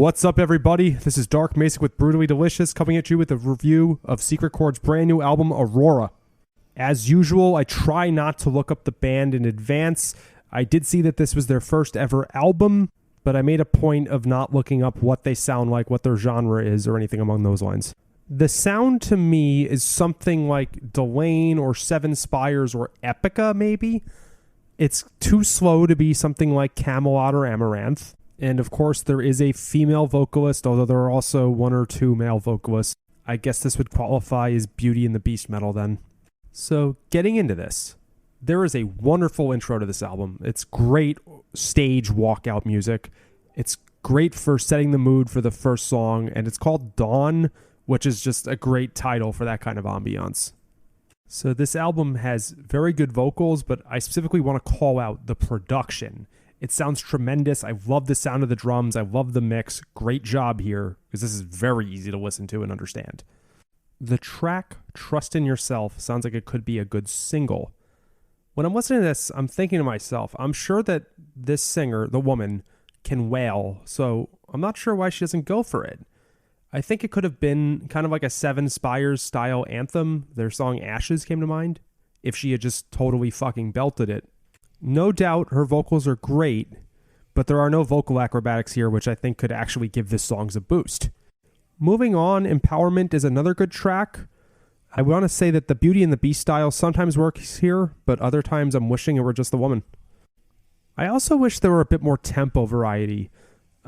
What's up, everybody? This is Dark Macek with Brutally Delicious, coming at you with a review of Secret Chord's brand new album, Aurora. As usual, I try not to look up the band in advance. I did see that this was their first ever album, but I made a point of not looking up what they sound like, what their genre is, or anything along those lines. The sound to me is something like Delane or Seven Spires or Epica, maybe. It's too slow to be something like Camelot or Amaranth. And of course, there is a female vocalist, although there are also one or two male vocalists. I guess this would qualify as Beauty and the Beast metal then. So, getting into this, there is a wonderful intro to this album. It's great stage walkout music. It's great for setting the mood for the first song, and it's called Dawn, which is just a great title for that kind of ambiance. So this album has very good vocals, but I specifically want to call out the production. It sounds tremendous. I love the sound of the drums. I love the mix. Great job here, because this is very easy to listen to and understand. The track Trust in Yourself sounds like it could be a good single. When I'm listening to this, I'm thinking to myself, I'm sure that this singer, the woman, can wail, so I'm not sure why she doesn't go for it. I think it could have been kind of like a Seven Spires style anthem. Their song Ashes came to mind, if she had just totally fucking belted it. No doubt her vocals are great, but there are no vocal acrobatics here, which I think could actually give this song a boost. Moving on, Empowerment is another good track. I want to say that the Beauty and the Beast style sometimes works here, but other times I'm wishing it were just the woman. I also wish there were a bit more tempo variety.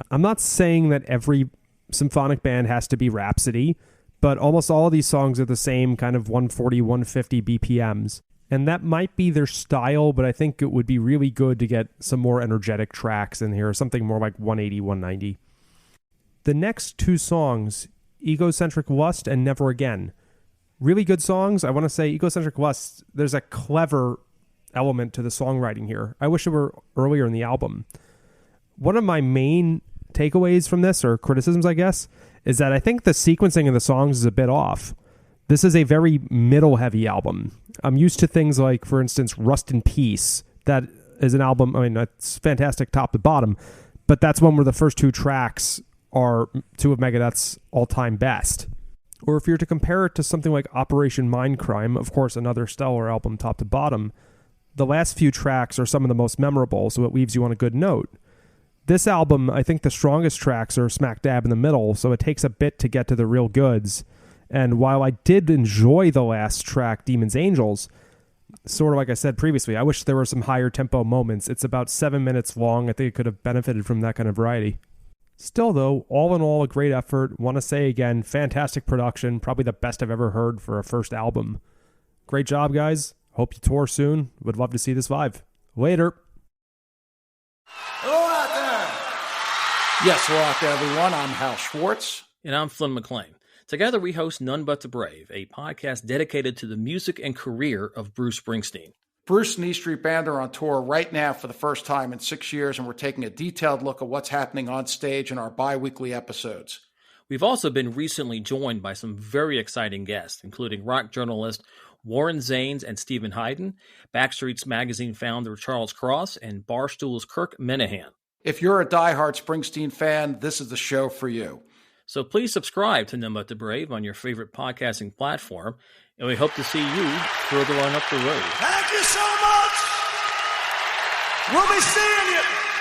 I'm not saying that every symphonic band has to be Rhapsody, but almost all of these songs are the same kind of 140, 150 BPMs. And that might be their style, but I think it would be really good to get some more energetic tracks in here, something more like 180, 190. The next two songs, Egocentric Lust and Never Again. Really good songs. I want to say Egocentric Lust, there's a clever element to the songwriting here. I wish it were earlier in the album. One of my main takeaways from this, or criticisms I guess, is that I think the sequencing of the songs is a bit off. This is a very middle-heavy album. I'm used to things like, for instance, Rust in Peace. That is an album, I mean, it's fantastic top to bottom, but that's one where the first two tracks are two of Megadeth's all-time best. Or if you're to compare it to something like Operation Mindcrime, of course, another stellar album top to bottom, the last few tracks are some of the most memorable, so it leaves you on a good note. This album, I think the strongest tracks are smack dab in the middle, so it takes a bit to get to the real goods. And while I did enjoy the last track, Demons Angels, sort of like I said previously, I wish there were some higher tempo moments. It's about 7 minutes long. I think it could have benefited from that kind of variety. Still, though, all in all, a great effort. Want to say again, fantastic production. Probably the best I've ever heard for a first album. Great job, guys. Hope you tour soon. Would love to see this live. Later. Hello out there. Yes, hello out there, everyone. I'm Hal Schwartz. And I'm Flynn McLean. Together we host None But the Brave, a podcast dedicated to the music and career of Bruce Springsteen. Bruce and E Street Band are on tour right now for the first time in 6 years, and we're taking a detailed look at what's happening on stage in our bi-weekly episodes. We've also been recently joined by some very exciting guests, including rock journalist Warren Zanes and Stephen Hayden, Backstreet's Magazine founder Charles Cross, and Barstool's Kirk Minahan. If you're a diehard Springsteen fan, this is the show for you. So please subscribe to None But the Brave on your favorite podcasting platform, and we hope to see you further on up the road. Thank you so much. We'll be seeing you.